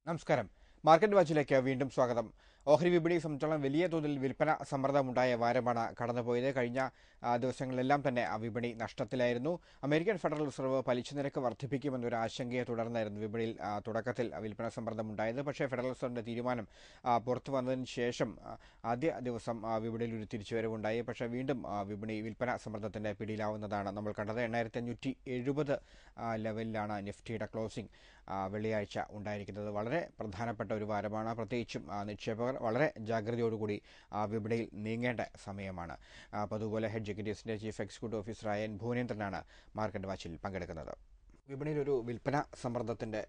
നമസ്കാരം. മാർക്കറ്റ് വാച്ചിലേക്ക് വീണ്ടും സ്വാഗതം. ഓഹരി വിപണിയെ സംബന്ധിച്ചോളം വലിയ തോതിൽ വിൽപ്പന സമ്മർദ്ദമുണ്ടായ വാരമാണ് കടന്നുപോയത്. കഴിഞ്ഞ ദിവസങ്ങളിലെല്ലാം തന്നെ ആ വിപണി നഷ്ടത്തിലായിരുന്നു. അമേരിക്കൻ ഫെഡറൽ റിസർവ് പലിശ നിരക്ക് വർദ്ധിപ്പിക്കുമെന്നൊരു ആശങ്കയെ തുടർന്നായിരുന്നു വിപണിയിൽ തുടക്കത്തിൽ വിൽപ്പന സമ്മർദ്ദമുണ്ടായത്. പക്ഷേ ഫെഡറൽ റിസർവിന്റെ തീരുമാനം പുറത്തു വന്നതിന് ശേഷം ആദ്യ ദിവസം വിപണിയിൽ ഒരു തിരിച്ചുവരവുണ്ടായി. പക്ഷേ വീണ്ടും വിപണി വിൽപ്പന സമ്മർദ്ദത്തിന്റെ പിടിയിലാവുന്നതാണ് നമ്മൾ കണ്ടത്. 8570 ലെവലിലാണ് നിഫ്റ്റിയുടെ ക്ലോസിംഗ് വെള്ളിയാഴ്ച ഉണ്ടായിരിക്കുന്നത്. വളരെ പ്രധാനപ്പെട്ട ഒരു വാരമാണ്. പ്രത്യേകിച്ചും നിക്ഷേപകർ വളരെ ജാഗ്രതയോടുകൂടി വിപണിയിൽ നീങ്ങേണ്ട സമയമാണ്. അപ്പോൾ അതുപോലെ ഹെഡ്ജ് എക്സിക്യൂട്ടീവ്സിന്റെ ചീഫ് എക്സിക്യൂട്ടീവ് ഓഫീസറായ എൻ ഭുവനേന്ദ്രനാണ് മാർക്കറ്റ് വാച്ചിൽ പങ്കെടുക്കുന്നത്. വിപണിയിലൊരു വിൽപ്പന സമ്മർദ്ദത്തിന്റെ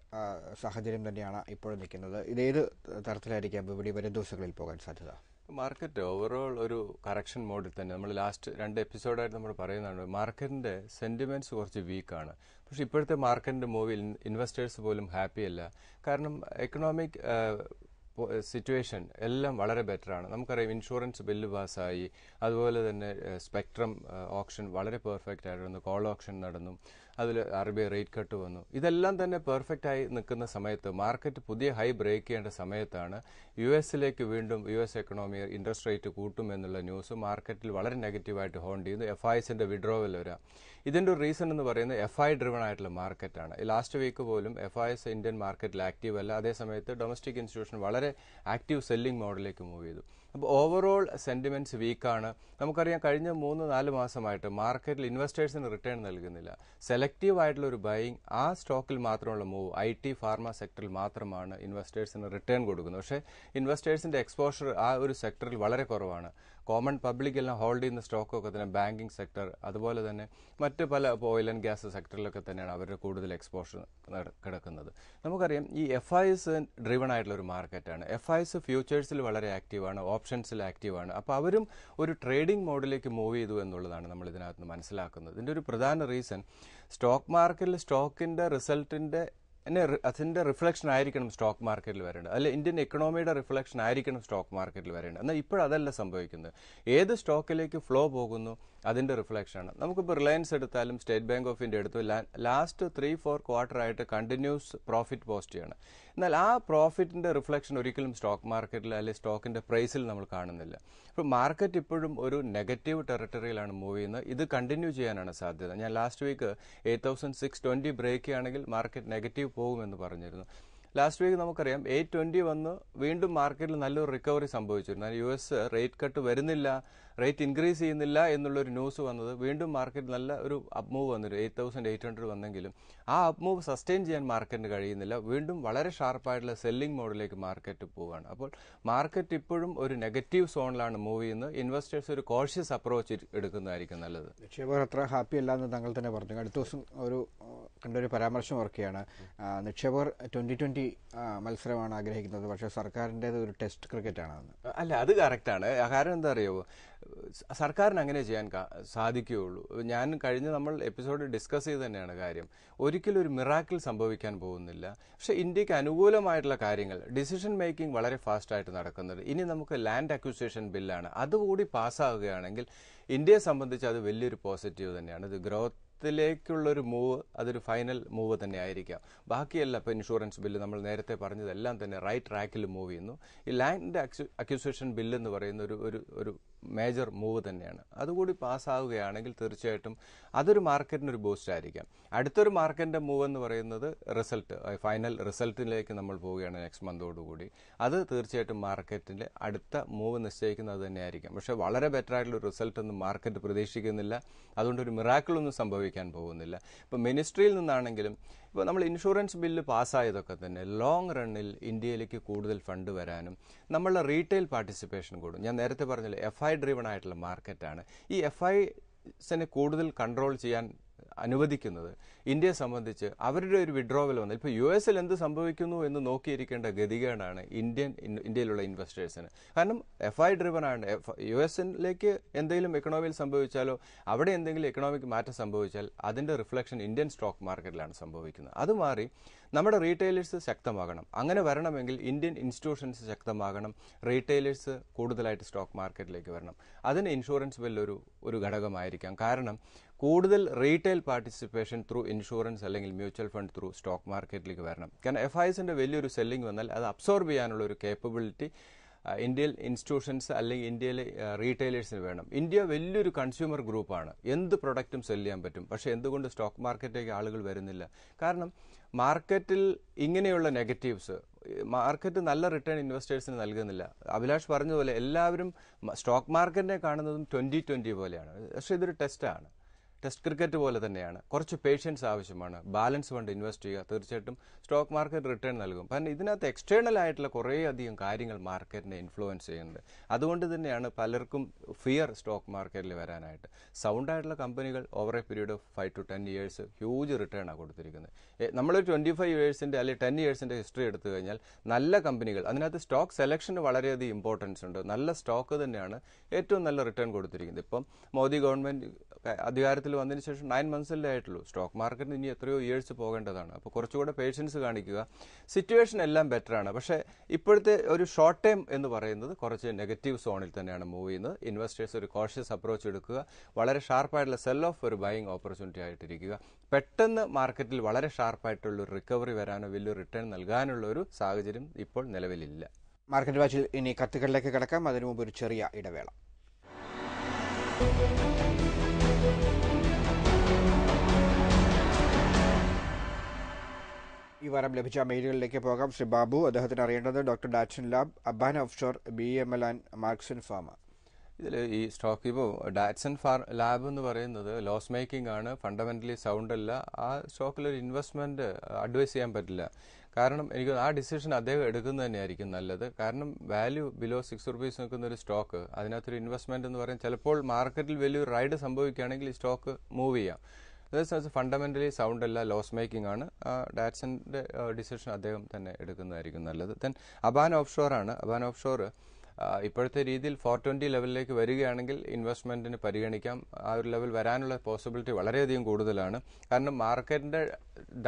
സാഹചര്യം തന്നെയാണ് ഇപ്പോൾ നിൽക്കുന്നത്. ഇതേത് തരത്തിലായിരിക്കാം വിപണി വരും ദിവസങ്ങളിൽ പോകാൻ സാധ്യത? മാർക്കറ്റ് ഓവറോൾ ഒരു കറക്ഷൻ മോഡിൽ തന്നെ. നമ്മൾ ലാസ്റ്റ് 2 എപ്പിസോഡായിട്ട് നമ്മൾ പറയുന്നതാണ് മാർക്കറ്റിന്റെ സെന്റിമെന്റ്സ് കുറച്ച് വീക്കാണ്. പക്ഷെ ഇപ്പോഴത്തെ മാർക്കറ്റിന്റെ മൂവിൽ ഇൻവെസ്റ്റേഴ്സ് പോലും ഹാപ്പി അല്ല. കാരണം എക്കണോമിക് സിറ്റുവേഷൻ എല്ലാം വളരെ ബെറ്ററാണ്. നമുക്കറിയാം ഇൻഷുറൻസ് ബില്ല് പാസ്സായി, അതുപോലെ തന്നെ സ്പെക്ട്രം ഓപ്ഷൻ വളരെ പെർഫെക്റ്റ് ആയിരുന്നു, കോൾ ഓപ്ഷൻ നടന്നു, അതിൽ RBI റേറ്റ് കട്ട് വന്നു. ഇതെല്ലാം തന്നെ പെർഫെക്റ്റ് ആയി നിൽക്കുന്ന സമയത്ത് മാർക്കറ്റ് പുതിയ ഹൈ ബ്രേക്ക് ചെയ്യേണ്ട സമയത്താണ് US വീണ്ടും US എക്കണോമി ഇൻട്രസ്റ്റ് റേറ്റ് കൂട്ടുമെന്നുള്ള ന്യൂസ് മാർക്കറ്റിൽ വളരെ നെഗറ്റീവായിട്ട് ഹോണ്ട് ചെയ്യുന്നു. FISന്റെ വിഡ്രോവൽ വരാം. ഇതിന്റെ ഒരു റീസൺ എന്ന് പറയുന്നത് FI ഡ്രിവൺ ആയിട്ടുള്ള മാർക്കറ്റാണ്. ലാസ്റ്റ് വീക്ക് പോലും FIS ഇന്ത്യൻ മാർക്കറ്റിൽ ആക്റ്റീവ് അല്ല. അതേസമയത്ത് ഡൊമസ്റ്റിക് ഇൻസ്റ്റിറ്റ്യൂഷൻ വളരെ ആക്റ്റീവ് സെല്ലിംഗ് മോഡിലേക്ക് മൂവ് ചെയ്തു. അപ്പോൾ ഓവറോൾ സെന്റിമെന്റ്സ് വീക്കാണ്. നമുക്കറിയാം കഴിഞ്ഞ 3-4 മാസമായിട്ട് മാർക്കറ്റിൽ ഇൻവെസ്റ്റേഴ്സിന് റിട്ടേൺ നൽകുന്നില്ല. സെലക്റ്റീവ് ആയിട്ടുള്ള ഒരു ബൈയിങ്, ആ സ്റ്റോക്കിൽ മാത്രമുള്ള മൂവ്, IT ഫാർമ സെക്ടറിൽ മാത്രമാണ് ഇൻവെസ്റ്റേഴ്സിന് റിട്ടേൺ കൊടുക്കുന്നത്. പക്ഷേ ഇൻവെസ്റ്റേഴ്സിന്റെ എക്സ്പോഷർ ആ ഒരു സെക്ടറിൽ വളരെ കുറവാണ്. കോമൺ പബ്ലിക് എല്ലാം ഹോൾഡ് ചെയ്യുന്ന സ്റ്റോക്കൊക്കെ തന്നെ ബാങ്കിങ് സെക്ടർ, അതുപോലെ തന്നെ മറ്റ് പല ഓയിൽ ആൻഡ് ഗ്യാസ് സെക്ടറിലൊക്കെ തന്നെയാണ് അവരുടെ കൂടുതൽ എക്സ്പോഷർ കിടക്കുന്നത്. നമുക്കറിയാം ഈ FIS ഡ്രിവൺ ആയിട്ടുള്ള ഒരു മാർക്കറ്റാണ്. FIS ഫ്യൂച്ചേഴ്സിൽ വളരെ ആക്റ്റീവാണ്, ഓപ്ഷൻസിൽ ആക്റ്റീവാണ്. അപ്പോൾ അവരും ഒരു ട്രേഡിംഗ് മോഡിലേക്ക് മൂവ് ചെയ്തു എന്നുള്ളതാണ് നമ്മൾ ഇതിനകത്ത് നിന്ന് മനസ്സിലാക്കുന്നത്. ഇതിന്റെ ഒരു പ്രധാന റീസൺ സ്റ്റോക്ക് മാർക്കറ്റിൽ സ്റ്റോക്കിന്റെ റിസൾട്ടിന്റെ അതിന്റെ റിഫ്ലക്ഷൻ ആയിരിക്കണം സ്റ്റോക്ക് മാർക്കറ്റിൽ വരേണ്ടത്, അല്ലെ ഇന്ത്യൻ എക്കണോമിയുടെ റിഫ്ലക്ഷൻ ആയിരിക്കണം സ്റ്റോക്ക് മാർക്കറ്റിൽ വരേണ്ടത്. എന്നാൽ ഇപ്പോഴതല്ല സംഭവിക്കുന്നത്. ഏത് സ്റ്റോക്കിലേക്ക് ഫ്ലോ പോകുന്നു അതിന്റെ റിഫ്ലക്ഷനാണ്. നമുക്കിപ്പോൾ റിലയൻസ് എടുത്താലും സ്റ്റേറ്റ് ബാങ്ക് ഓഫ് ഇന്ത്യ എടുത്തു, ലാസ്റ്റ് 3-4 ക്വാർട്ടർ ആയിട്ട് കണ്ടിന്യൂസ് പ്രോഫിറ്റ് പോസ്റ്റ് ചെയ്യാണ്. എന്നാൽ ആ പ്രോഫിറ്റിന്റെ റിഫ്ലക്ഷൻ ഒരിക്കലും സ്റ്റോക്ക് മാർക്കറ്റിൽ അല്ലെങ്കിൽ സ്റ്റോക്കിന്റെ പ്രൈസിൽ നമ്മൾ കാണുന്നില്ല. അപ്പോൾ മാർക്കറ്റ് ഇപ്പോഴും ഒരു നെഗറ്റീവ് ടെറിട്ടറിയിലാണ് മൂവ് ചെയ്യുന്നത്. ഇത് കണ്ടിന്യൂ ചെയ്യാനാണ് സാധ്യത. ഞാൻ ലാസ്റ്റ് വീക്ക് 8620 ബ്രേക്ക് ചെയ്യുകയാണെങ്കിൽ മാർക്കറ്റ് നെഗറ്റീവ് പോകുമെന്ന് പറഞ്ഞിരുന്നു. ലാസ്റ്റ് വീക്ക് നമുക്കറിയാം 820 വന്ന് വീണ്ടും മാർക്കറ്റിൽ നല്ലൊരു റിക്കവറി സംഭവിച്ചിരുന്നു. US റേറ്റ് കട്ട് വരുന്നില്ല, റേറ്റ് ഇൻക്രീസ് ചെയ്യുന്നില്ല എന്നുള്ളൊരു ന്യൂസ് വന്നത് വീണ്ടും മാർക്കറ്റ് നല്ല ഒരു അപ് മൂവ് വന്നിരുന്നു. 8800 വന്നെങ്കിലും ആ അപ് മൂവ് സസ്റ്റെയിൻ ചെയ്യാൻ മാർക്കറ്റിന് കഴിയുന്നില്ല. വീണ്ടും വളരെ ഷാർപ്പായിട്ടുള്ള സെല്ലിംഗ് മോഡിലേക്ക് മാർക്കറ്റ് പോവുകയാണ്. അപ്പോൾ മാർക്കറ്റ് ഇപ്പോഴും ഒരു നെഗറ്റീവ് സോണിലാണ് മൂവ് ചെയ്യുന്നത്. ഇൻവെസ്റ്റേഴ്സ് ഒരു കോഷ്യസ് അപ്രോച്ച് എടുക്കുന്നതായിരിക്കും നല്ലത്. നിക്ഷേപകർ അത്ര ഹാപ്പി അല്ല എന്ന് താങ്കൾ തന്നെ പറഞ്ഞു. അടുത്ത ദിവസം കണ്ടൊരു പരാമർശം ഓർക്കുകയാണ്. നിക്ഷേപകർ 2020 മത്സരമാണ് ആഗ്രഹിക്കുന്നത്, പക്ഷേ സർക്കാരിൻ്റെത് ഒരു ടെസ്റ്റ് ക്രിക്കറ്റ് ആണ്. അല്ല, അത് കറക്റ്റാണ്. കാരണം എന്താ അറിയുമോ, സർക്കാരിന് അങ്ങനെ ചെയ്യാൻ സാധിക്കുകയുള്ളൂ. ഞാൻ നമ്മൾ എപ്പിസോഡ് ഡിസ്കസ് ചെയ്ത് തന്നെയാണ് കാര്യം. ഒരിക്കലും ഒരു മിറാക്കിൾ സംഭവിക്കാൻ പോകുന്നില്ല. പക്ഷെ ഇന്ത്യക്ക് അനുകൂലമായിട്ടുള്ള കാര്യങ്ങൾ, ഡിസിഷൻ മേക്കിംഗ് വളരെ ഫാസ്റ്റായിട്ട് നടക്കുന്നത്. ഇനി നമുക്ക് ലാൻഡ് അക്വിസിഷൻ ബില്ലാണ്, അതുകൂടി പാസ്സാവുകയാണെങ്കിൽ ഇന്ത്യയെ സംബന്ധിച്ച് അത് വലിയൊരു പോസിറ്റീവ് തന്നെയാണ്. ഇത് ത്തിലേക്കുള്ളൊരു മൂവ്, അതൊരു ഫൈനൽ മൂവ് തന്നെ ആയിരിക്കാം. ബാക്കിയല്ല, ഇപ്പോൾ ഇൻഷുറൻസ് ബില്ല് നമ്മൾ നേരത്തെ പറഞ്ഞതെല്ലാം തന്നെ റൈറ്റ് ട്രാക്കിൽ മൂവ് ചെയ്യുന്നു. ഈ ലാൻഡ് അക്വിസിഷൻ ബില്ല് എന്ന് പറയുന്ന ഒരു മേജർ മൂവ് തന്നെയാണ്. അതുകൂടി പാസ്സാവുകയാണെങ്കിൽ തീർച്ചയായിട്ടും അതൊരു മാർക്കറ്റിനൊരു ബൂസ്റ്റ് ആയിരിക്കാം. അടുത്തൊരു മാർക്കറ്റിന്റെ മൂവ് എന്ന് പറയുന്നത് റിസൾട്ട്, ഫൈനൽ റിസൾട്ടിലേക്ക് നമ്മൾ പോവുകയാണ് നെക്സ്റ്റ് മന്തോടുകൂടി. അത് തീർച്ചയായിട്ടും മാർക്കറ്റിന്റെ അടുത്ത മൂവ് നിശ്ചയിക്കുന്നത് തന്നെയായിരിക്കും. പക്ഷെ വളരെ ബെറ്റർ ആയിട്ടുള്ള റിസൾട്ട് ഒന്നും മാർക്കറ്റ് പ്രതീക്ഷിക്കുന്നില്ല. അതുകൊണ്ട് ഒരു മിറാക്കിൾ ഒന്നും സംഭവിക്കാൻ പോകുന്നില്ല. ഇപ്പോൾ മിനിസ്ട്രിയിൽ നിന്നാണെങ്കിലും ഇപ്പോൾ നമ്മൾ ഇൻഷുറൻസ് ബില്ല് പാസ്സായതൊക്കെ തന്നെ ലോങ് റണ്ണിൽ ഇന്ത്യയിലേക്ക് കൂടുതൽ ഫണ്ട് വരാനും നമ്മളുടെ റീറ്റെയിൽ പാർട്ടിസിപ്പേഷൻ കൂടും. ഞാൻ നേരത്തെ പറഞ്ഞില്ല, FI ഡ്രിവൺ ആയിട്ടുള്ള മാർക്കറ്റാണ്. ഈ FIസിനെ കൂടുതൽ കൺട്രോൾ ചെയ്യാൻ അനുവദിക്കുന്നത് ഇന്ത്യയെ സംബന്ധിച്ച് അവരുടെ ഒരു വിഡ്രോവൽ വന്നു. ഇപ്പോൾ US എന്ത് സംഭവിക്കുന്നു എന്ന് നോക്കിയിരിക്കേണ്ട ഗതികേടാണ് ഇന്ത്യയിലുള്ള ഇൻവെസ്റ്റേഴ്സിന്. കാരണം FI ഡ്രിവൺ ആണ്. US എന്തെങ്കിലും എക്കണോമിയിൽ സംഭവിച്ചാലോ അവിടെ എന്തെങ്കിലും എക്കണോമിക് മാറ്റം സംഭവിച്ചാൽ അതിന്റെ റിഫ്ലക്ഷൻ ഇന്ത്യൻ സ്റ്റോക്ക് മാർക്കറ്റിലാണ് സംഭവിക്കുന്നത്. അത് മാറി നമ്മുടെ റീറ്റെയിലേഴ്സ് ശക്തമാകണം. അങ്ങനെ വരണമെങ്കിൽ ഇന്ത്യൻ ഇൻസ്റ്റിറ്റ്യൂഷൻസ് ശക്തമാകണം, റീറ്റെയിലേഴ്സ് കൂടുതലായിട്ട് സ്റ്റോക്ക് മാർക്കറ്റിലേക്ക് വരണം. അതിന് ഇൻഷുറൻസ് ബിൽ ഒരു ഘടകമായിരിക്കാം. കാരണം കൂടുതൽ റീറ്റെയിൽ പാർട്ടിസിപ്പേഷൻ ത്രൂ ഇൻഷുറൻസ് അല്ലെങ്കിൽ മ്യൂച്വൽ ഫണ്ട് ത്രൂ സ്റ്റോക്ക് മാർക്കറ്റിലേക്ക് വരണം. കാരണം FISന്റെ വലിയൊരു സെല്ലിംഗ് വന്നാൽ അത് അബ്സോർബ് ചെയ്യാനുള്ള ഒരു കേപ്പബിലിറ്റി ഇന്ത്യൻ ഇൻസ്റ്റിറ്റ്യൂഷൻസ് അല്ലെങ്കിൽ ഇന്ത്യയിലെ റീറ്റെയിലേഴ്സിന് വേണം. ഇന്ത്യ വലിയൊരു കൺസ്യൂമർ ഗ്രൂപ്പാണ്, എന്ത് പ്രൊഡക്റ്റും സെല് ചെയ്യാൻ പറ്റും. പക്ഷേ എന്തുകൊണ്ട് സ്റ്റോക്ക് മാർക്കറ്റിലേക്ക് ആളുകൾ വരുന്നില്ല? കാരണം മാർക്കറ്റിൽ ഇങ്ങനെയുള്ള നെഗറ്റീവ്സ്, മാർക്കറ്റ് നല്ല റിട്ടേൺ ഇൻവെസ്റ്റേഴ്സിന് നൽകുന്നില്ല. അഭിലാഷ് പറഞ്ഞതുപോലെ എല്ലാവരും സ്റ്റോക്ക് മാർക്കറ്റിനെ കാണുന്നതും 2020 പോലെയാണ്. പക്ഷേ ഇതൊരു ടെസ്റ്റാണ്, ടെസ്റ്റ് ക്രിക്കറ്റ് പോലെ തന്നെയാണ്. കുറച്ച് പേഷ്യൻസ് ആവശ്യമാണ്. ബാലൻസ് ഫണ്ട് ഇൻവെസ്റ്റ് ചെയ്യുക, തീർച്ചയായിട്ടും സ്റ്റോക്ക് മാർക്കറ്റ് റിട്ടേൺ നൽകും. കാരണം ഇതിനകത്ത് എക്സ്റ്റേണൽ ആയിട്ടുള്ള കുറേയധികം കാര്യങ്ങൾ മാർക്കറ്റിനെ ഇൻഫ്ലുവൻസ് ചെയ്യുന്നുണ്ട്. അതുകൊണ്ട് തന്നെയാണ് പലർക്കും ഫിയർ സ്റ്റോക്ക് മാർക്കറ്റിൽ വരാനായിട്ട്. സൗണ്ടായിട്ടുള്ള കമ്പനികൾ over a period of 5 to 10 years huge റിട്ടേണാണ് കൊടുത്തിരിക്കുന്നത്. നമ്മളൊരു 25 yearsന്റെ അല്ലെങ്കിൽ 10 yearsന്റെ ഹിസ്റ്ററി എടുത്തു കഴിഞ്ഞാൽ നല്ല കമ്പനികൾ, അതിനകത്ത് സ്റ്റോക്ക് സെലക്ഷന് വളരെയധികം ഇമ്പോർട്ടൻസ് ഉണ്ട്. നല്ല സ്റ്റോക്ക് തന്നെയാണ് ഏറ്റവും നല്ല റിട്ടേൺ കൊടുത്തിരിക്കുന്നത്. ഇപ്പം മോദി ഗവൺമെന്റ് അധികാരത്തിൽ വന്നതിന് ശേഷം 9 months ആയിട്ടുള്ളൂ. സ്റ്റോക്ക് മാർക്കറ്റിന് ഇനി എത്രയോ ഇയേഴ്സ് പോകേണ്ടതാണ്. അപ്പോൾ കുറച്ചുകൂടെ പേഷ്യൻസ് കാണിക്കുക. സിറ്റുവേഷൻ എല്ലാം ബെറ്ററാണ്. പക്ഷേ ഇപ്പോഴത്തെ ഒരു ഷോർട്ട് ടൈം എന്ന് പറയുന്നത് കുറച്ച് നെഗറ്റീവ് സോണിൽ തന്നെയാണ് മൂവ് ചെയ്യുന്നത്. ഇൻവെസ്റ്റേഴ്സ് ഒരു കോഷ്യസ് അപ്രോച്ച് എടുക്കുക, വളരെ ഷാർപ്പായിട്ടുള്ള സെൽ ഓഫ് ഒരു ബൈയിങ് ഓപ്പർച്യൂണിറ്റി ആയിട്ടിരിക്കുക. പെട്ടെന്ന് മാർക്കറ്റിൽ വളരെ ഷാർപ്പായിട്ടുള്ള ഒരു റിക്കവറി വരാനോ വലിയ റിട്ടേൺ നൽകാനുള്ള ഒരു സാഹചര്യം ഇപ്പോൾ നിലവിലില്ല. മാർക്കറ്റ് വാച്ചിൽ ഇനി കത്തുകളിലേക്ക് കിടക്കാം. അതിനു മുമ്പ് ഒരു ചെറിയ ഇടവേള. ഈ വാരം ലഭിച്ച മെയിലുകളിലേക്ക് പോകാം. ശ്രീ ബാബു, അദ്ദേഹത്തിന് അറിയേണ്ടത് doctor Datson lab, Aban offshore, BEML and Marksans pharma. ഇതിൽ ഈ സ്റ്റോക്ക് ഇപ്പോൾ ഡാറ്റ്സൺ ലാബ് എന്ന് പറയുന്നത് ലോസ് മേക്കിംഗ് ആണ്, ഫണ്ടമെന്റലി സൗണ്ട് അല്ല. ആ സ്റ്റോക്കിലൊരു ഇൻവെസ്റ്റ്മെന്റ് അഡ്വൈസ് ചെയ്യാൻ പറ്റില്ല. കാരണം എനിക്ക് ആ ഡിസിഷൻ അദ്ദേഹം എടുക്കുന്നത് തന്നെയായിരിക്കും നല്ലത്. കാരണം വാല്യൂ ബിലോ 6 rupees നിൽക്കുന്ന ഒരു സ്റ്റോക്ക്, അതിനകത്തൊരു ഇൻവെസ്റ്റ്മെന്റ് എന്ന് പറയുന്നത് ചിലപ്പോൾ മാർക്കറ്റിൽ വലിയൊരു റൈഡ് സംഭവിക്കുകയാണെങ്കിൽ ഈ സ്റ്റോക്ക് മൂവ് ചെയ്യാം. അതേസമയത്ത് ഫണ്ടമെന്റലി സൗണ്ട് അല്ല, ലോസ് മേക്കിംഗ് ആണ്. ഡാറ്റ്സന്റെ ഡിസിഷൻ അദ്ദേഹം തന്നെ എടുക്കുന്നതായിരിക്കും നല്ലത്. ദെൻ അബാൻ ഓഫ്ഷോർ ആണ്. അബാൻ ഓഫ്ഷോർ ഇപ്പോഴത്തെ രീതിയിൽ 420 ലെവലിലേക്ക് വരികയാണെങ്കിൽ ഇൻവെസ്റ്റ്മെന്റിന് പരിഗണിക്കാം. ആ ഒരു ലെവൽ വരാനുള്ള പോസിബിലിറ്റി വളരെയധികം കൂടുതലാണ്. കാരണം മാർക്കറ്റിന്റെ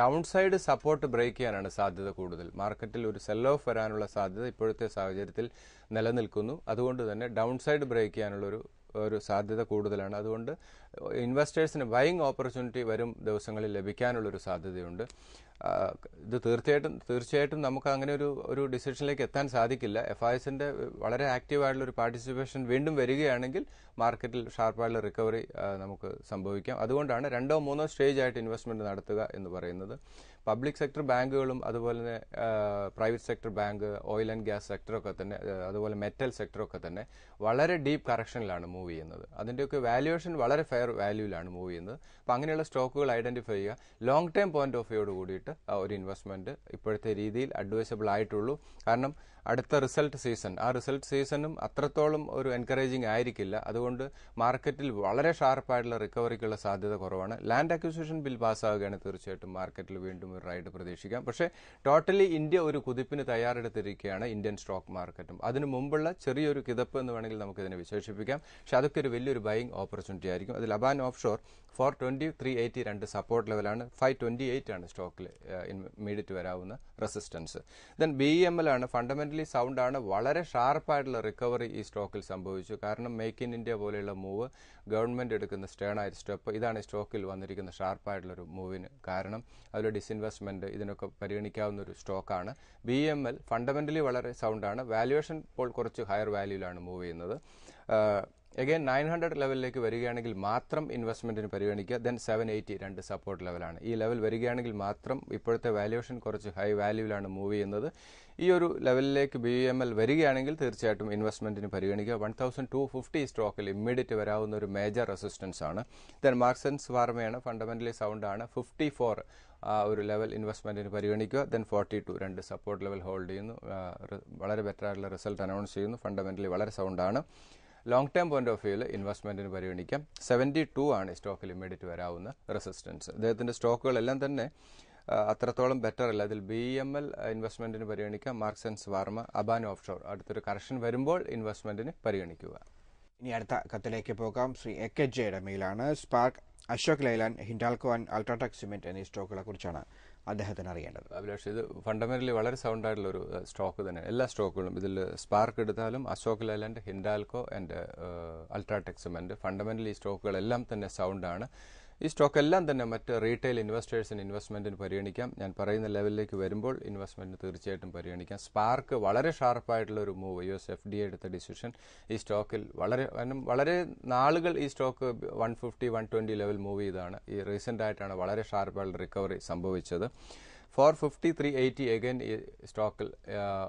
ഡൗൺ സൈഡ് സപ്പോർട്ട് ബ്രേക്ക് ചെയ്യാനാണ് സാധ്യത കൂടുതൽ. മാർക്കറ്റിൽ ഒരു സെൽ ഓഫ് വരാനുള്ള സാധ്യത ഇപ്പോഴത്തെ സാഹചര്യത്തിൽ നിലനിൽക്കുന്നു. അതുകൊണ്ട് തന്നെ ഡൗൺ സൈഡ് ബ്രേക്ക് ചെയ്യാനുള്ള ഒരു സാധ്യത കൂടുതലാണ്. അതുകൊണ്ട് ഇൻവെസ്റ്റേഴ്സിന് ബൈയിങ് ഓപ്പർച്യൂണിറ്റി വരും ദിവസങ്ങളിൽ ലഭിക്കാനുള്ളൊരു സാധ്യതയുണ്ട്. ഇത് തീർച്ചയായിട്ടും നമുക്ക് അങ്ങനെ ഒരു ഡിസിഷനിലേക്ക് എത്താൻ സാധിക്കില്ല. FISന്റെ വളരെ ആക്റ്റീവായിട്ടുള്ള ഒരു പാർട്ടിസിപ്പേഷൻ വീണ്ടും വരികയാണെങ്കിൽ മാർക്കറ്റിൽ ഷാർപ്പായിട്ടുള്ള റിക്കവറി നമുക്ക് സംഭവിക്കാം. അതുകൊണ്ടാണ് 2 or 3 സ്റ്റേജ് ആയിട്ട് ഇൻവെസ്റ്റ്മെന്റ് നടത്തുക എന്ന് പറയുന്നത്. പബ്ലിക് സെക്ടർ ബാങ്കുകളും അതുപോലെ തന്നെ private sector bank, oil and gas സെക്ടറൊക്കെ തന്നെ, അതുപോലെ മെറ്റൽ സെക്ടറൊക്കെ തന്നെ വളരെ ഡീപ്പ് കറക്ഷനിലാണ് മൂവ് ചെയ്യുന്നത്. അതിൻ്റെയൊക്കെ വാല്യുവേഷൻ വളരെ ഫെയർ വാല്യൂവിലാണ് മൂവ് ചെയ്യുന്നത്. അപ്പോൾ അങ്ങനെയുള്ള സ്റ്റോക്കുകൾ ഐഡന്റിഫൈ ചെയ്യുക. ലോങ് ടേം പോയിന്റ് ഓഫ് വ്യൂയോട് കൂടിയിട്ട് ഒരു ഇൻവെസ്റ്റ്മെന്റ് ഇപ്പോഴത്തെ രീതിയിൽ അഡ്വൈസബിൾ ആയിട്ടുള്ളൂ. കാരണം അടുത്ത റിസൾട്ട് സീസണും അത്രത്തോളം ഒരു എൻകറേജിങ് ആയിരിക്കില്ല. അതുകൊണ്ട് മാർക്കറ്റിൽ വളരെ ഷാർപ്പായിട്ടുള്ള റിക്കവറിക്കുള്ള സാധ്യത കുറവാണ്. ലാൻഡ് അക്വിസിഷൻ ബിൽ പാസ്സാവുകയാണെങ്കിൽ തീർച്ചയായിട്ടും മാർക്കറ്റിൽ വീണ്ടും ഒരു റൈഡ് പ്രതീക്ഷിക്കാം. പക്ഷേ ടോട്ടലി ഇന്ത്യ ഒരു കുതിപ്പിന് തയ്യാറെടുത്തിരിക്കുകയാണ്, ഇന്ത്യൻ സ്റ്റോക്ക് മാർക്കറ്റും. അതിനു മുമ്പുള്ള ചെറിയൊരു കിതപ്പ് എന്ന് വേണമെങ്കിൽ നമുക്കിതിനെ വിശേഷിപ്പിക്കാം. പക്ഷെ അതൊക്കെ ഒരു വലിയൊരു ബൈയിങ് ഓപ്പർച്യൂണിറ്റി ആയിരിക്കും. അതിൽ അബാൻ ഓഫ്ഷോർ 420, 380 സപ്പോർട്ട് ലെവലാണ്. 528 ആണ് സ്റ്റോക്കിൽ ഇമ്മീഡിയറ്റ് വരാവുന്ന റെസിസ്റ്റൻസ്. ദെൻ BEML ആണ്. ഫണ്ടമെന്റലി സൗണ്ട് ആണ്. വളരെ ഷാർപ്പായിട്ടുള്ള റിക്കവറി ഈ സ്റ്റോക്കിൽ സംഭവിച്ചു. കാരണം മേക്ക് ഇൻ ഇന്ത്യ പോലെയുള്ള മൂവ്, ഗവൺമെന്റ് എടുക്കുന്ന സ്റ്റേണായ സ്റ്റെപ്പ്, ഇതാണ് ഈ സ്റ്റോക്കിൽ വന്നിരിക്കുന്ന ഷാർപ്പായിട്ടുള്ളൊരു മൂവിന് കാരണം. അതിൽ ഡിസ്ഇൻവെസ്റ്റ്മെന്റ് ഇതിനൊക്കെ പരിഗണിക്കാവുന്ന ഒരു സ്റ്റോക്കാണ്. BEML ഫണ്ടമെന്റലി വളരെ സൗണ്ട് ആണ്. വാല്യുവേഷൻ ഇപ്പോൾ കുറച്ച് ഹയർ വാല്യൂവിലാണ് മൂവ് ചെയ്യുന്നത്. അഗൈൻ 900 ലെവലിലേക്ക് വരികയാണെങ്കിൽ മാത്രം ഇൻവെസ്റ്റ്മെന്റിന് പരിഗണിക്കുക. ദെൻ 780 സപ്പോർട്ട് ലെവലാണ്. ഈ ലെവൽ വരികയാണെങ്കിൽ മാത്രം, ഇപ്പോഴത്തെ വാല്യുവേഷൻ കുറച്ച് ഹൈ വാല്യൂവിലാണ് മൂവ് ചെയ്യുന്നത്. ഈ ഒരു ലെവലിലേക്ക് BEML വരികയാണെങ്കിൽ തീർച്ചയായിട്ടും ഇൻവെസ്റ്റ്മെന്റിന് പരിഗണിക്കുക. 1250 സ്റ്റോക്കിൽ ഇമ്മീഡിയറ്റ് വരാവുന്ന ഒരു മേജർ റെസിസ്റ്റൻസ് ആണ്. ദെൻ മാർക്സൺസ് ഫാർമയാണ്. ഫണ്ടമെന്റലി സൗണ്ട് ആണ്. 54 ഒരു ലെവൽ ഇൻവെസ്റ്റ്മെന്റിന് പരിഗണിക്കുക. ദെൻ 42 സപ്പോർട്ട് ലെവൽ ഹോൾഡ് ചെയ്യുന്നു. വളരെ ബെറ്റർ ആയിട്ടുള്ള റിസൾട്ട് അനൗൺസ് ചെയ്യുന്നു. ഫണ്ടമെന്റലി വളരെ സൗണ്ട് ആണ്. ലോങ് ടേം പോയിന്റ് ഓഫ് വ്യൂവിൽ ഇൻവെസ്റ്റ്മെന്റിന് പരിഗണിക്കാം. 72 ആണ് സ്റ്റോക്കിൽ ഇമ്മീഡിയറ്റ് വരാവുന്ന റെസിസ്റ്റൻസ്. അദ്ദേഹത്തിന്റെ സ്റ്റോക്കുകളെല്ലാം തന്നെ അത്രത്തോളം ബെറ്റർ അല്ല. അതിൽ BEML ഇൻവെസ്റ്റ്മെന്റിന് പരിഗണിക്കാം. മാർക്സൺസ് ഫാർമ, അബാൻ ഓഫ്ഷോർ അടുത്തൊരു കറക്ഷൻ വരുമ്പോൾ ഇൻവെസ്റ്റ്മെന്റിന് പരിഗണിക്കുക. ഇനി അടുത്ത കത്തിലേക്ക് പോകാം. ശ്രീ AKJയുടെ മെയിലാണ്. സ്പാർക്ക്, അശോക് ലൈലാൻഡ്, ഹിൻഡാൽകോ ആൻഡ് അൾട്രാടെക് സിമെന്റ് എന്നീ സ്റ്റോക്കുകളെ കുറിച്ചാണ് അദ്ദേഹത്തിന് അറിയേണ്ടത്? അഭിലാഷ്, ഇത് ഫണ്ടമെന്റലി വളരെ സൗണ്ട് ആയിട്ടുള്ള ഒരു സ്റ്റോക്ക് തന്നെ. എല്ലാ സ്റ്റോക്കുകളും ഇതിൽ സ്പാർക്ക് എടുത്താലും Ashok Leyland, Hindalco and UltraTech cement, fundamentally ഈ സ്റ്റോക്കുകളെല്ലാം തന്നെ സൗണ്ടാണ്. ഈ സ്റ്റോക്ക് എല്ലാം തന്നെ മറ്റ് റീറ്റെയിൽ ഇൻവെസ്റ്റേഴ്സിന് ഇൻവെസ്റ്റ്മെന്റിന് പരിഗണിക്കാം. ഞാൻ പറയുന്ന ലെവലിലേക്ക് വരുമ്പോൾ ഇൻവെസ്റ്റ്മെന്റിന് തീർച്ചയായിട്ടും പരിഗണിക്കാം. സ്പാർക്ക് വളരെ ഷാർപ്പായിട്ടുള്ള ഒരു മൂവ്, USFDA എടുത്ത ഡിസിഷൻ ഈ സ്റ്റോക്കിൽ വളരെ നാളുകൾ ഈ സ്റ്റോക്ക് 150, 120 ലെവൽ മൂവ് ചെയ്താണ്. ഈ റീസെന്റ് ആയിട്ടാണ് വളരെ ഷാർപ്പായിട്ടുള്ള റിക്കവറി സംഭവിച്ചത്. 450, 380 അഗൈൻ ഈ സ്റ്റോക്കിൽ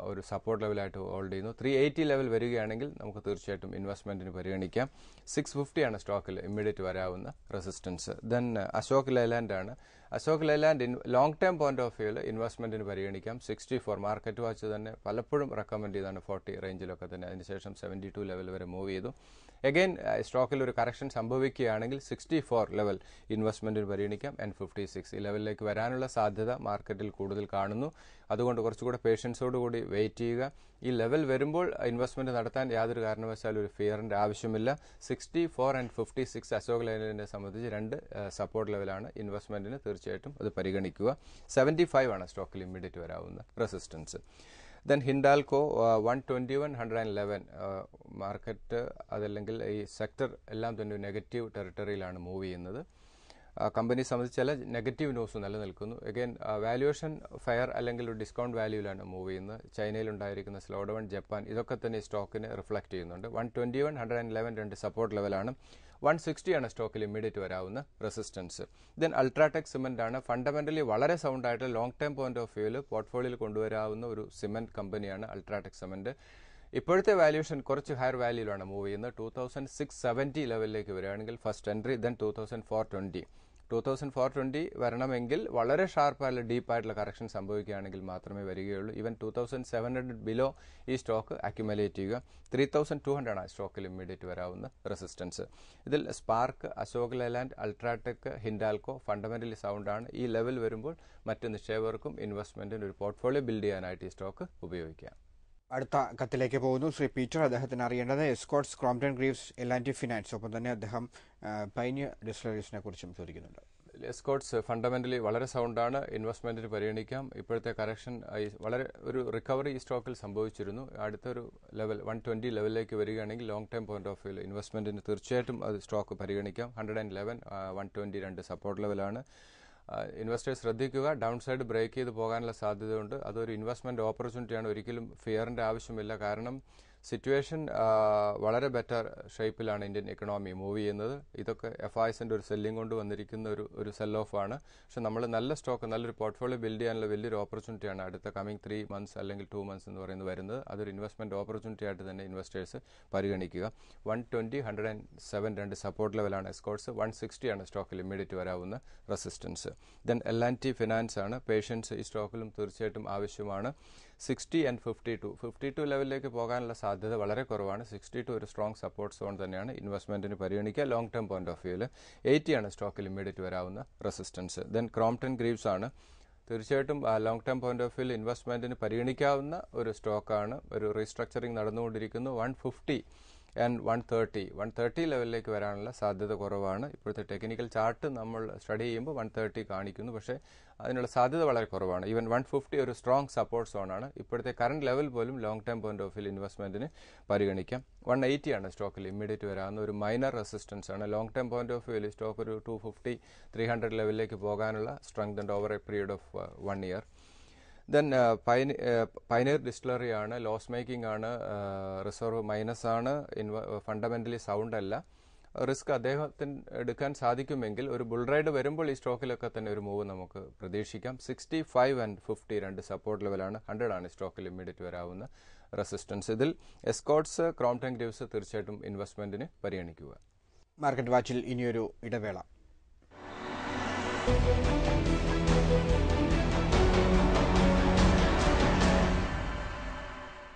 ഒരു സപ്പോർട്ട് ലെവലായിട്ട് ഹോൾഡ് ചെയ്യുന്നു. 380 ലെവൽ വരികയാണെങ്കിൽ നമുക്ക് തീർച്ചയായിട്ടും ഇൻവെസ്റ്റ്മെന്റിന് പരിഗണിക്കാം. 650 ആണ് സ്റ്റോക്കിൽ ഇമ്മീഡിയറ്റ് വരാവുന്ന റെസിസ്റ്റൻസ്. ദെൻ അശോക് ലെയ്ലാൻഡ് ആണ്. Ashok Leyland long term point of വ്യൂവിൽ ഇൻവെസ്റ്റ്മെന്റിന് പരിഗണിക്കാം. 64 മാർക്കറ്റ് വാച്ച് തന്നെ പലപ്പോഴും റെക്കമെൻഡ് ചെയ്താണ് 40 റേഞ്ചിലൊക്കെ തന്നെ. അതിനുശേഷം 72 ലെവൽ വരെ മൂവ് ചെയ്തു. അഗൈൻ സ്റ്റോക്കിൽ ഒരു കറക്ഷൻ സംഭവിക്കുകയാണെങ്കിൽ 64 ലെവൽ ഇൻവെസ്റ്റ്മെന്റിന് പരിഗണിക്കാം. 56 ഈ ലെവലിലേക്ക് വരാനുള്ള സാധ്യത മാർക്കറ്റിൽ കൂടുതൽ കാണുന്നു. അതുകൊണ്ട് കുറച്ചുകൂടെ പേഷ്യൻസോടുകൂടി വെയിറ്റ് ചെയ്യുക. ഈ ലെവൽ വരുമ്പോൾ ഇൻവെസ്റ്റ്മെന്റ് നടത്താൻ യാതൊരു കാരണവശാലും ഒരു ഫിയറിന്റെ ആവശ്യമില്ല. 64 ആൻഡ് 56 അശോക് ലെയ്ലാൻഡിനെ സംബന്ധിച്ച് രണ്ട് സപ്പോർട്ട് ലെവലാണ്. ഇൻവെസ്റ്റ്മെന്റിന് തീർച്ചയായിട്ടും അത് പരിഗണിക്കുക. 75 ആണ് സ്റ്റോക്കിൽ ഇമ്മീഡിയറ്റ് വരാവുന്ന റെസിസ്റ്റൻസ്. ദെൻ ഹിൻഡാൽകോ 121, 111 മാർക്കറ്റ് അതല്ലെങ്കിൽ ഈ സെക്ടർ എല്ലാം തന്നെ നെഗറ്റീവ് ടെറിട്ടറിയിലാണ് മൂവ് ചെയ്യുന്നത്. കമ്പനി സംബന്ധിച്ച് ചില നെഗറ്റീവ് ന്യൂസ് നിലനിൽക്കുന്നു. അഗൈൻ വാല്യുവേഷൻ ഫെയർ അല്ലെങ്കിൽ ഒരു ഡിസ്കൗണ്ട് വാല്യൂവിലാണ് മൂവ് ചെയ്യുന്നത്. ചൈനയിൽ ഉണ്ടായിരിക്കുന്ന സ്ലോ ഡൗൺ, ജപ്പാൻ, ഇതൊക്കെ തന്നെ ഈ സ്റ്റോക്കിനെ റിഫ്ലക്ട് ചെയ്യുന്നുണ്ട്. 121, 111 രണ്ട് സപ്പോർട്ട് ലെവലാണ്. 160 ആണ് സ്റ്റോക്കിൽ ഇമ്മീഡിയറ്റ് വരാവുന്ന റെസിസ്റ്റൻസ്. ദെൻ അൾട്രാടെക് സിമന്റ് ആണ്. ഫണ്ടമെന്റലി വളരെ സൗണ്ട് ആയിട്ട് ലോങ് ടേം പോയിന്റ് ഓഫ് വ്യൂവിൽ പോർട്ട്ഫോളിയോയിൽ കൊണ്ടുവരാവുന്ന ഒരു സിമന്റ് കമ്പനിയാണ് അൾട്രാടെക് സിമന്റ്. ഇപ്പോഴത്തെ വാല്യൂഷൻ കുറച്ച് ഹയർ വാല്യൂലാണ് മൂവ് ചെയ്യുന്നത്. 2670 ലെവലിലേക്ക് വരികയാണെങ്കിൽ ഫസ്റ്റ് എൻട്രി. ദെൻ 2420 വരണമെങ്കിൽ വളരെ ഷാർപ്പായിട്ടുള്ള ഡീപ്പായിട്ടുള്ള കറക്ഷൻ സംഭവിക്കുകയാണെങ്കിൽ മാത്രമേ വരികയുള്ളൂ. ഈവൻ 2700 ബിലോ ഈ സ്റ്റോക്ക് അക്യുമുലേറ്റ് ചെയ്യുക. 3200 ആണ് സ്റ്റോക്കിൽ ഇമ്മീഡിയറ്റ് വരാവുന്ന റെസിസ്റ്റൻസ്. ഇതിൽ Sparc, Ashok Leyland, UltraTech, Hindalco fundamentally സൗണ്ടാണ്. ഈ ലെവൽ വരുമ്പോൾ മറ്റ് നിക്ഷേപകർക്കും ഇൻവെസ്റ്റ്മെന്റിന് ഒരു പോർട്ട്ഫോളിയോ ബിൽഡ് ചെയ്യാനായിട്ട് ഈ സ്റ്റോക്ക് ഉപയോഗിക്കാം. അടുത്ത കത്തിലേക്ക് പോകുന്നു. ശ്രീ പീറ്റർ, അദ്ദേഹത്തിന് അറിയേണ്ടത് Escorts, Crompton grieves, L&T finance, ഒപ്പം തന്നെ അദ്ദേഹം പൈനിയർ ഡിസ്റ്റിലറീസിനെ കുറിച്ചും ചോദിക്കുന്നുണ്ട്. എസ്കോട്ട്സ് ഫണ്ടമെന്റലി വളരെ സൗണ്ടാണ്. ഇൻവെസ്റ്റ്മെന്റിന് പരിഗണിക്കാം. ഇപ്പോഴത്തെ കറക്ഷൻ വളരെ ഒരു റിക്കവറി ഈ സ്റ്റോക്കിൽ സംഭവിച്ചിരുന്നു. അടുത്തൊരു ലെവൽ 120 ലെവലിലേക്ക് വരികയാണെങ്കിൽ long term point of view ഇൻവെസ്റ്റ്മെന്റിന് തീർച്ചയായിട്ടും അത് സ്റ്റോക്ക് പരിഗണിക്കാം. 111, 120 രണ്ട് സപ്പോർട്ട് ലെവലാണ്. ഇൻവെസ്റ്റേഴ്സ് ശ്രദ്ധിക്കുക, ഡൗൺ സൈഡ് ബ്രേക്ക് ചെയ്ത് പോകാനുള്ള സാധ്യതയുണ്ട്. അതൊരു ഇൻവെസ്റ്റ്മെന്റ് ഓപ്പർച്യൂണിറ്റിയാണ്. ഒരിക്കലും ഫിയറിന്റെ ആവശ്യമില്ല. കാരണം സിറ്റുവേഷൻ വളരെ ബെറ്റർ ഷേപ്പിലാണ് ഇന്ത്യൻ എക്കണോമി മൂവ് ചെയ്യുന്നത്. ഇതൊക്കെ FISന്റെ ഒരു സെല്ലിംഗ് കൊണ്ട് വന്നിരിക്കുന്ന ഒരു സെൽ ഓഫ് ആണ്. പക്ഷെ നമ്മൾ നല്ല സ്റ്റോക്ക്, നല്ലൊരു പോർട്ട്ഫോളിയോ ബിൽഡ് ചെയ്യാനുള്ള വലിയൊരു ഓപ്പർച്യൂണിറ്റിയാണ് അടുത്ത കമ്മിങ് 3 months അല്ലെങ്കിൽ 2 months എന്ന് പറയുന്നത് വരുന്നത്. അതൊരു ഇൻവെസ്റ്റ്മെന്റ് ഓപ്പർച്യൂണിറ്റി ആയിട്ട് തന്നെ ഇൻവെസ്റ്റേഴ്സ് പരിഗണിക്കുക. 120, 107 രണ്ട് സപ്പോർട്ട് ലെവലാണ് എസ്കോട്ട്സ്. 160 ആണ് സ്റ്റോക്കിൽ ഇമ്മീഡിയറ്റ് വരാവുന്ന റെസിസ്റ്റൻസ്. ദെൻ L&T ഫിനാൻസ് ആണ്. പേഷ്യൻസ് ഈ സ്റ്റോക്കിലും തീർച്ചയായിട്ടും ആവശ്യമാണ്. 60 ആൻഡ് 52 ലെവലിലേക്ക് പോകാനുള്ള സാധ്യത വളരെ കുറവാണ്. 62 ഒരു സ്ട്രോങ് സപ്പോർട്ട് സോൺ തന്നെയാണ്. ഇൻവെസ്റ്റ്മെന്റിന് പരിഗണിക്കുക. ലോങ് ടേം പോയിന്റ് ഓഫ് വ്യൂവിൽ 80 ആണ് സ്റ്റോക്കിൽ ഇമ്മീഡിയറ്റ് വരാവുന്ന റെസിസ്റ്റൻസ്. ദെൻ ക്രോംപ്ടൺ ഗ്രീവ്സ് ആണ്. തീർച്ചയായിട്ടും ലോങ് ടേം പോയിന്റ് ഓഫ് വ്യൂവിൽ ഇൻവെസ്റ്റ്മെന്റിന് പരിഗണിക്കാവുന്ന ഒരു സ്റ്റോക്കാണ്. ഒരു റീസ്ട്രക്ചറിംഗ് നടന്നുകൊണ്ടിരിക്കുന്നു. 150 ആൻഡ് 130 ലെവലിലേക്ക് വരാനുള്ള സാധ്യത കുറവാണ്. ഇപ്പോഴത്തെ ടെക്നിക്കൽ ചാർട്ട് നമ്മൾ സ്റ്റഡി ചെയ്യുമ്പോൾ 130 കാണിക്കുന്നു. പക്ഷേ അതിനുള്ള സാധ്യത വളരെ കുറവാണ്. ഈവൻ 150 ഒരു സ്ട്രോങ് സപ്പോർട്ട് സോണാണ്. ഇപ്പോഴത്തെ കറന്റ് ലെവൽ പോലും long term point of view ഇൻവെസ്റ്റ്മെന്റിന് പരിഗണിക്കാം. 180 ആണ് സ്റ്റോക്കിൽ ഇമ്മീഡിയറ്റ് വരാവുന്ന ഒരു മൈനർ റെസിസ്റ്റൻസ് ആണ്. Long term point of view stock ഒരു 250, 300 ലെവലിലേക്ക് പോകാനുള്ള സ്ട്രെങ്ത് ഉണ്ട് over a period of 1 year. Then Pioneer distillery ആണ്. ലോസ് മേക്കിംഗ് ആണ്. റിസർവ് മൈനസ് ആണ്. ഫണ്ടമെന്റലി സൗണ്ട് അല്ല. റിസ്ക് അദ്ദേഹത്തിന് എടുക്കാൻ സാധിക്കുമെങ്കിൽ ഒരു ബുൾ റൈഡ് വരുമ്പോൾ ഈ സ്റ്റോക്കിലൊക്കെ തന്നെ ഒരു മൂവ് നമുക്ക് പ്രതീക്ഷിക്കാം. 65 ആൻഡ് 50 രണ്ട് സപ്പോർട്ട് ലെവലാണ്. 100 ആണ് സ്റ്റോക്കിൽ ഇമ്മീഡിയറ്റ് വരാവുന്ന റെസിസ്റ്റൻസ്. ഇതിൽ എസ്കോട്ട്സ്, ക്രോംപ്ടൺ ഗ്രീവ്സ് തീർച്ചയായിട്ടും ഇൻവെസ്റ്റ്മെന്റിന് പരിഗണിക്കുക. മാർക്കറ്റ് വാച്ചിൽ ഇനിയൊരു ഇടവേള.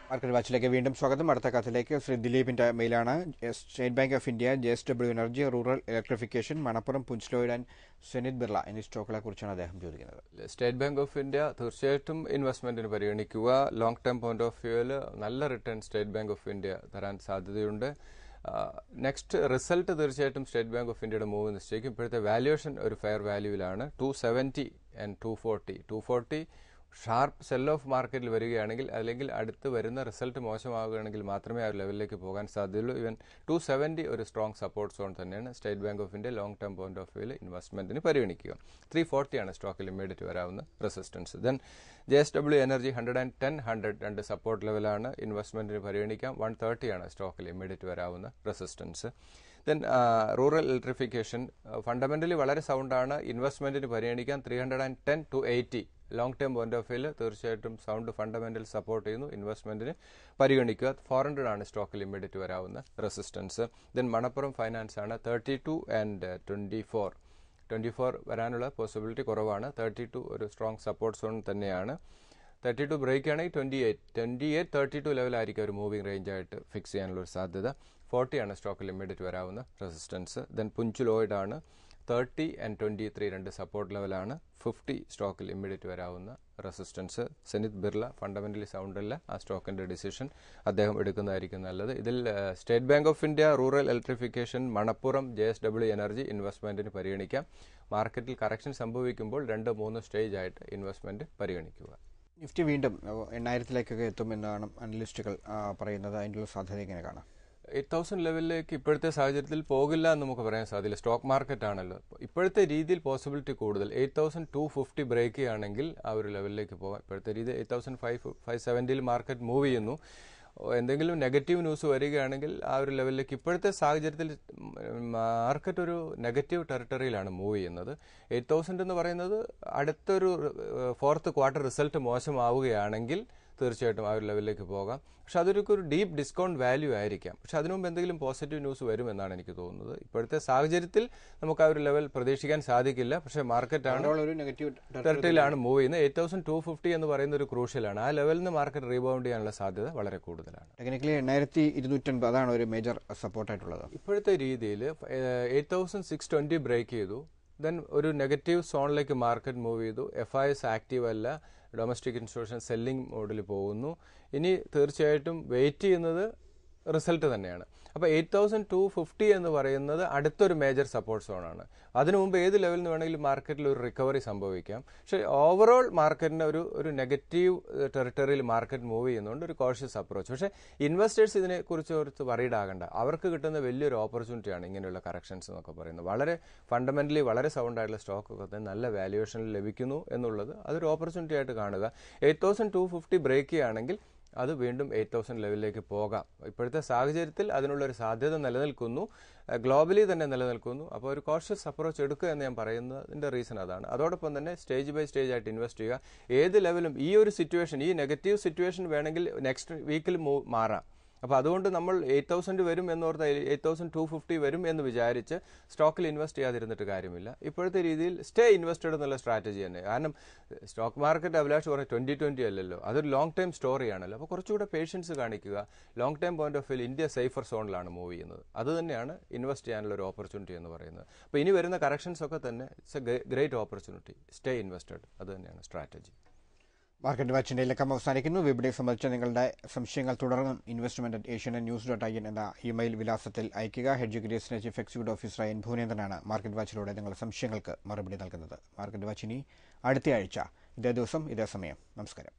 മാർക്കറ്റ് വാച്ചിലേക്ക് വീണ്ടും സ്വാഗതം. അടുത്ത കഥയിലേക്ക് ശ്രീ ദിലീപിന്റെ മെയിലാണ്. State bank of India, JSW energy, rural electrification, Manappuram, Punj and Zenith Birla എന്നീ സ്റ്റോക്കുകളെ കുറിച്ചാണ് അദ്ദേഹം ചോദിക്കുന്നത്. സ്റ്റേറ്റ് ബാങ്ക് ഓഫ് ഇന്ത്യ തീർച്ചയായിട്ടും ഇൻവെസ്റ്റ്മെന്റിന് പരിഗണിക്കുക. ലോങ് ടേം പോയിന്റ് ഓഫ് വ്യൂവിൽ നല്ല return State bank of India തരാൻ സാധ്യതയുണ്ട്. നെക്സ്റ്റ് റിസൾട്ട് തീർച്ചയായിട്ടും സ്റ്റേറ്റ് ബാങ്ക് ഓഫ് ഇന്ത്യയുടെ മൂവ് നിശ്ചയിക്കും. ഇപ്പോഴത്തെ വാല്യുവേഷൻ ഒരു ഫെയർ വാല്യൂവിലാണ്. 270 and 240 ഷാർപ്പ് സെൽ ഓഫ് മാർക്കറ്റിൽ വരികയാണെങ്കിൽ അല്ലെങ്കിൽ അടുത്ത് വരുന്ന റിസൾട്ട് മോശമാവുകയാണെങ്കിൽ മാത്രമേ ആ ഒരു ലെവലിലേക്ക് പോകാൻ സാധ്യതയുള്ളൂ. ഈവൻ 270 ഒരു സ്ട്രോങ് സപ്പോർട്ട് സോൺ തന്നെയാണ് state bank of India long term point of വ്യൂവിൽ ഇൻവെസ്റ്റ്മെന്റിന് പരിഗണിക്കുക. 340 ആണ് സ്റ്റോക്കിൽ ഇമ്മീഡിയറ്റ് വരാവുന്ന റെസിസ്റ്റൻസ്. ദെൻ JSW എനർജി 110-100 രണ്ട് സപ്പോർട്ട് ലെവലാണ്, ഇൻവെസ്റ്റ്മെന്റിന് പരിഗണിക്കാം. 130 ആണ് സ്റ്റോക്കിൽ ഇമ്മീഡിയറ്റ് വരാവുന്ന resistance. Then rural electrification fundamentally വളരെ സൗണ്ടാണ്, ഇൻവെസ്റ്റ്മെന്റിന് പരിഗണിക്കാം. 310 to 80 long term point of വ്യൂവിൽ തീർച്ചയായിട്ടും സൗണ്ട് ഫണ്ടമെന്റൽ സപ്പോർട്ട് ചെയ്യുന്നു, ഇൻവെസ്റ്റ്മെന്റിന് പരിഗണിക്കുക. 400 ആണ് സ്റ്റോക്കിൽ ഇമ്മീഡിയറ്റ് വരാവുന്ന റെസിസ്റ്റൻസ്. ദെൻ മണപ്പുറം ഫൈനാൻസ് ആണ് 32 and 24 വരാനുള്ള പോസിബിലിറ്റി കുറവാണ്. 32 ഒരു സ്ട്രോങ് സപ്പോർട്ട് സോൺ തന്നെയാണ്. 32 ബ്രേക്ക് ആണെങ്കിൽ 28-32 ലെവലായിരിക്കും ഒരു മൂവിംഗ് റേഞ്ച് ആയിട്ട് ഫിക്സ് ചെയ്യാനുള്ള ഒരു സാധ്യത. 40 ആണ് സ്റ്റോക്കിൽ ഇമ്മീഡിയറ്റ് വരാവുന്ന റെസിസ്റ്റൻസ്. ദെൻ പുഞ്ചുലോയിഡ് ആണ് 30 and 23 രണ്ട് സപ്പോർട്ട് ലെവലാണ്. 50 സ്റ്റോക്കിൽ ഇമ്മീഡിയറ്റ് വരാവുന്ന resistance. Zenith Birla fundamentally sound അല്ല, ആ സ്റ്റോക്കിന്റെ ഡിസിഷൻ അദ്ദേഹം എടുക്കുന്നതായിരിക്കും നല്ലത്. ഇതിൽ State bank of India, rural electrification, Manappuram, JSW energy ഇൻവെസ്റ്റ്മെന്റിന് പരിഗണിക്കാം. മാർക്കറ്റിൽ കറക്ഷൻ സംഭവിക്കുമ്പോൾ 2-3 സ്റ്റേജ് ആയിട്ട് ഇൻവെസ്റ്റ്മെന്റ് പരിഗണിക്കുക. നിഫ്റ്റി വീണ്ടും 8000-ലേക്കൊക്കെ എത്തുമെന്നാണ് അനലിസ്റ്റുകൾ പറയുന്നത്. അതിനുള്ള സാധ്യത എങ്ങനെ കാണാം? 8000 ലെവലിലേക്ക് ഇപ്പോഴത്തെ സാഹചര്യത്തിൽ പോകില്ല എന്ന് നമുക്ക് പറയാൻ സാധ്യല്ല. സ്റ്റോക്ക് മാർക്കറ്റ് ആണല്ലോ. ഇപ്പോഴത്തെ രീതിയിൽ പോസിബിലിറ്റി കൂടുതൽ 8250 ബ്രേക്ക് ചെയ്യുകയാണെങ്കിൽ ആ ഒരു ലെവലിലേക്ക് പോകാം. ഇപ്പോഴത്തെ രീതി 8570 മാർക്കറ്റ് മൂവ് ചെയ്യുന്നു. എന്തെങ്കിലും നെഗറ്റീവ് ന്യൂസ് വരികയാണെങ്കിൽ ആ ഒരു ലെവലിലേക്ക് ഇപ്പോഴത്തെ സാഹചര്യത്തിൽ മാർക്കറ്റ് ഒരു നെഗറ്റീവ് ടെറിട്ടറിയിലാണ് മൂവ് ചെയ്യുന്നത്. 8000 എന്ന് പറയുന്നത് അടുത്തൊരു ഫോർത്ത് ക്വാർട്ടർ റിസൾട്ട് മോശമാവുകയാണെങ്കിൽ തീർച്ചയായിട്ടും ആ ഒരു ലെവലിലേക്ക് പോകാം. പക്ഷെ അതൊരു ഡീപ്പ് ഡിസ്കൗണ്ട് വാല്യൂ ആയിരിക്കാം. പക്ഷെ അതിനു മുമ്പ് എന്തെങ്കിലും പോസിറ്റീവ് ന്യൂസ് വരുമെന്നാണ് എനിക്ക് തോന്നുന്നത്. ഇപ്പോഴത്തെ സാഹചര്യത്തിൽ നമുക്ക് ആ ഒരു ലെവൽ പ്രതീക്ഷിക്കാൻ സാധിക്കില്ല. പക്ഷെ മാർക്കറ്റാണ് ടെറിട്ടറിയിലാണ് മൂവ് ചെയ്യുന്നത്. 8250 എന്ന് പറയുന്ന ഒരു ക്രൂഷ്യലാണ്. ആ ലെവലിൽ നിന്ന് മാർക്കറ്റ് റീബൗണ്ട് ചെയ്യാനുള്ള സാധ്യത വളരെ കൂടുതലാണ്. ടെക്നിക്കലി 8250 അതാണ് ഒരു മേജർ സപ്പോർട്ടായിട്ടുള്ളത്. ഇപ്പോഴത്തെ രീതിയിൽ 8620 ബ്രേക്ക് ചെയ്തു. ദെൻ ഒരു നെഗറ്റീവ് സോണിലേക്ക് മാർക്കറ്റ് മൂവ് ചെയ്തു. FIS ആക്റ്റീവ് അല്ല, ഡൊമസ്റ്റിക് ഇൻസ്റ്റിറ്റ്യൂഷൻ സെല്ലിംഗ് മോഡിൽ പോകുന്നു. ഇനി തീർച്ചയായിട്ടും വെയിറ്റ് ചെയ്യുന്നത് റിസൾട്ട് തന്നെയാണ്. അപ്പോൾ 8250 എന്ന് പറയുന്നത് അടുത്തൊരു മേജർ സപ്പോർട്ട് സോണാണ്. അതിനു മുമ്പ് ഏത് ലെവലിൽ നിന്ന് വേണമെങ്കിലും മാർക്കറ്റിൽ ഒരു റിക്കവറി സംഭവിക്കാം. പക്ഷേ ഓവറോൾ മാർക്കറ്റിന് ഒരു നെഗറ്റീവ് ടെറിട്ടറിയിൽ മാർക്കറ്റ് മൂവ് ചെയ്യുന്നതുകൊണ്ട് ഒരു കോഷ്യസ് അപ്രോച്ച്. പക്ഷേ ഇൻവെസ്റ്റേഴ്സ് ഇതിനെക്കുറിച്ച് ഓർത്ത് വറീഡ് ആകണ്ട. അവർക്ക് കിട്ടുന്ന വലിയൊരു ഓപ്പർച്യൂണിറ്റിയാണ് ഇങ്ങനെയുള്ള കറക്ഷൻസ് എന്നൊക്കെ പറയുന്നത്. വളരെ ഫണ്ടമെന്റലി വളരെ സൗണ്ട് ആയിട്ടുള്ള സ്റ്റോക്കൊക്കെ തന്നെ നല്ല വാല്യുവേഷനിൽ ലഭിക്കുന്നു എന്നുള്ളത് അതൊരു ഓപ്പർച്യൂണിറ്റി ആയിട്ട് കാണുക. 8250 ബ്രേക്ക് ചെയ്യുകയാണെങ്കിൽ അത് വീണ്ടും 8000 ലെവലിലേക്ക് പോകാം. ഇപ്പോഴത്തെ സാഹചര്യത്തിൽ അതിനുള്ളൊരു സാധ്യത നിലനിൽക്കുന്നു, ഗ്ലോബലി തന്നെ നിലനിൽക്കുന്നു. അപ്പോൾ ഒരു കോഷ്യസ് അപ്രോച്ച് എടുക്കുക എന്ന് ഞാൻ പറയുന്നതിൻ്റെ റീസൺ അതാണ്. അതോടൊപ്പം തന്നെ സ്റ്റേജ് ബൈ സ്റ്റേജ് ആയിട്ട് ഇൻവെസ്റ്റ് ചെയ്യുക. ഏത് ലെവലും ഈ ഒരു സിറ്റുവേഷൻ, ഈ നെഗറ്റീവ് സിറ്റുവേഷൻ വേണമെങ്കിൽ നെക്സ്റ്റ് വീക്കിൽ മാറാം. അപ്പോൾ അതുകൊണ്ട് നമ്മൾ 8000 വരും എന്നോർത്ത് 8250 വരും എന്ന് വിചാരിച്ച് സ്റ്റോക്കിൽ ഇൻവെസ്റ്റ് ചെയ്യാതിരുന്നിട്ട് കാര്യമില്ല. ഇപ്പോഴത്തെ രീതിയിൽ സ്റ്റേ ഇൻവെസ്റ്റഡ് എന്നുള്ള സ്ട്രാറ്റജി തന്നെ. കാരണം സ്റ്റോക്ക് മാർക്കറ്റ് അഭിലാഷ് പറഞ്ഞ 2020 അല്ലല്ലോ, അതൊരു ലോങ് ടൈം സ്റ്റോറിയാണല്ലോ. അപ്പോൾ കുറച്ചുകൂടെ പേഷ്യൻസ് കാണിക്കുക. Long time point of view India safer സോണിലാണ് മൂവ് ചെയ്യുന്നത്. അത് തന്നെയാണ് ഇൻവെസ്റ്റ് ചെയ്യാനുള്ള ഒരു ഓപ്പർച്യൂണിറ്റി എന്ന് പറയുന്നത്. അപ്പോൾ ഇനി വരുന്ന കറക്ഷൻസ് ഒക്കെ തന്നെ it's A great opportunity. Stay invested, അത് തന്നെയാണ് സ്ട്രാറ്റജി. മാർക്കറ്റ് വാച്ചിന്റെ ലക്കം അവസാനിക്കുന്നു. വിപണിയെ സംബന്ധിച്ച നിങ്ങളുടെ സംശയങ്ങൾ തുടർന്നും investment@asiannews.in എന്ന ഇമെയിൽ വിലാസത്തിൽ അയയ്ക്കുക. ഹെഡ്ജ് ഗ്രീസിന്റെ ചീഫ് എക്സിക്യൂട്ടീവ് ഓഫീസറായ എൻ ഭുവനേന്ദ്രനാണ് മാർക്കറ്റ് വാച്ചിലൂടെ നിങ്ങളുടെ സംശയങ്ങൾക്ക് മറുപടി നൽകുന്നത്. മാർക്കറ്റ് വാച്ച് ഇനി അടുത്തയാഴ്ച ഇതേ ദിവസം ഇതേ സമയം. നമസ്കാരം.